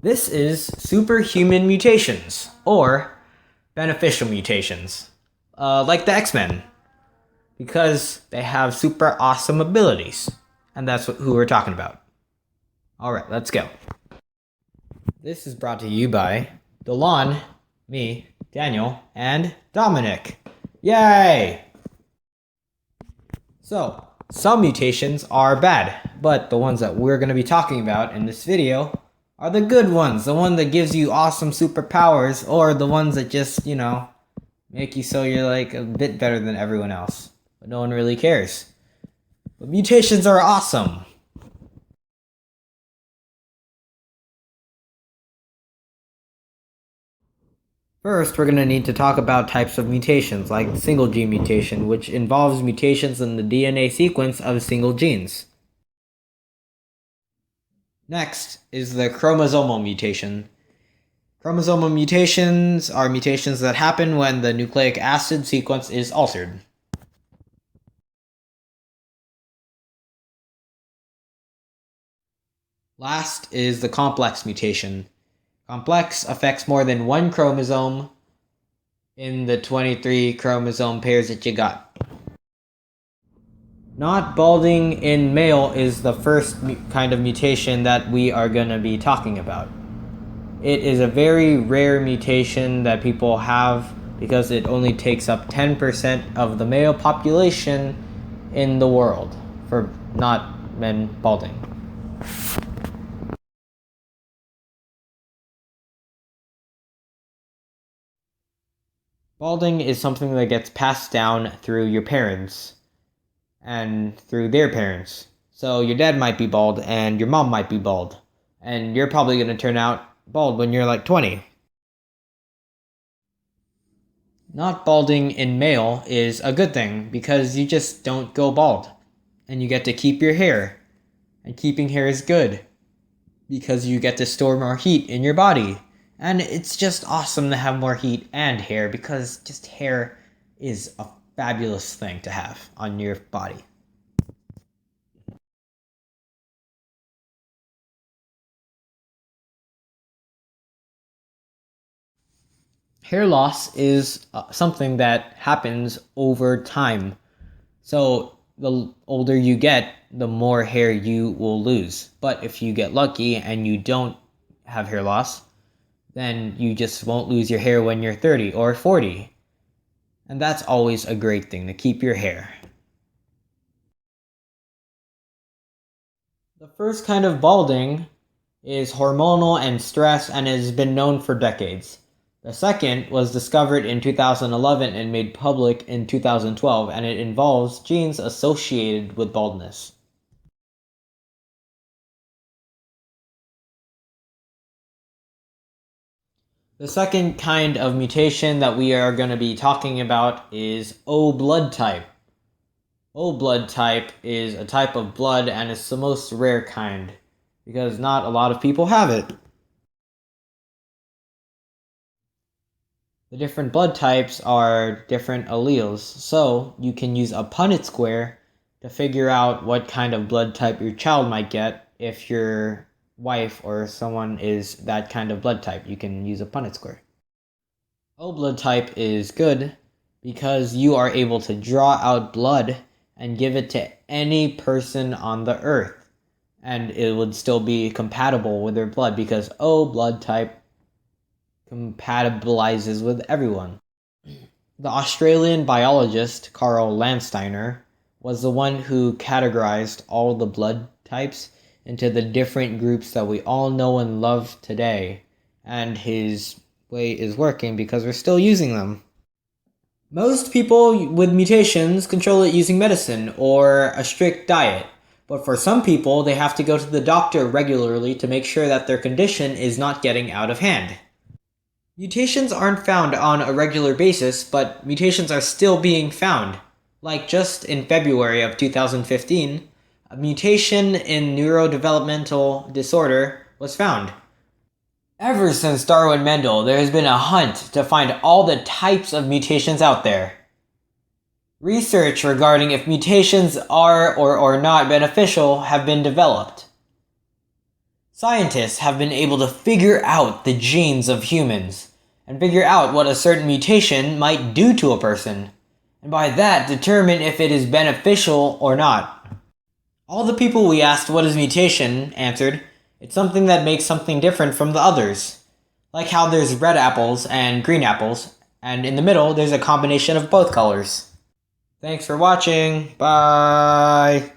This is superhuman mutations, or beneficial mutations, like the X-Men, because they have super awesome abilities, and that's who we're talking about. Alright, let's go. This is brought to you by Delan, me, Daniel, and Dominic. Yay! So, some mutations are bad, but the ones that we're going to be talking about in this video are the good ones, the one that gives you awesome superpowers, or the ones that just, make you so you're like a bit better than everyone else, but no one really cares. But mutations are awesome. First, we're going to need to talk about types of mutations, like single gene mutation, which involves mutations in the DNA sequence of single genes. Next is the chromosomal mutation. Chromosomal mutations are mutations that happen when the nucleic acid sequence is altered. Last is the complex mutation. Complex affects more than one chromosome in the 23 chromosome pairs that you got. Not balding in male is the first kind of mutation that we are going to be talking about. It is a very rare mutation that people have because it only takes up 10% of the male population in the world for not men balding. Balding is something that gets passed down through your parents and through their parents. So your dad might be bald and your mom might be bald. And you're probably going to turn out bald when you're like 20. Not balding in male is a good thing because you just don't go bald. And you get to keep your hair. And keeping hair is good because you get to store more heat in your body. And it's just awesome to have more heat and hair because just hair is a fabulous thing to have on your body. Hair loss is something that happens over time. So the older you get, the more hair you will lose. But if you get lucky and you don't have hair loss, then you just won't lose your hair when you're 30 or 40. And that's always a great thing, to keep your hair. The first kind of balding is hormonal and stress and has been known for decades. The second was discovered in 2011 and made public in 2012, and it involves genes associated with baldness. The second kind of mutation that we are going to be talking about is O blood type. O blood type is a type of blood and it's the most rare kind because not a lot of people have it. The different blood types are different alleles, so you can use a Punnett square to figure out what kind of blood type your child might get if your wife or someone is that kind of blood type. You can use a Punnett square. O blood type is good because you are able to draw out blood and give it to any person on the earth, and it would still be compatible with their blood because O blood type compatibilizes with everyone. The Australian biologist Carl Landsteiner was the one who categorized all the blood types into the different groups that we all know and love today, and his way is working because we're still using them. Most people with mutations control it using medicine or a strict diet, but for some people they have to go to the doctor regularly to make sure that their condition is not getting out of hand. Mutations aren't found on a regular basis, but mutations are still being found. Like just in February of 2015, a mutation in neurodevelopmental disorder was found. Ever since Darwin Mendel, there has been a hunt to find all the types of mutations out there. Research regarding if mutations are or not beneficial have been developed. Scientists have been able to figure out the genes of humans and figure out what a certain mutation might do to a person, and by that determine if it is beneficial or not. All the people we asked what is mutation answered, it's something that makes something different from the others. Like how there's red apples and green apples, and in the middle there's a combination of both colors. Thanks for watching. Bye!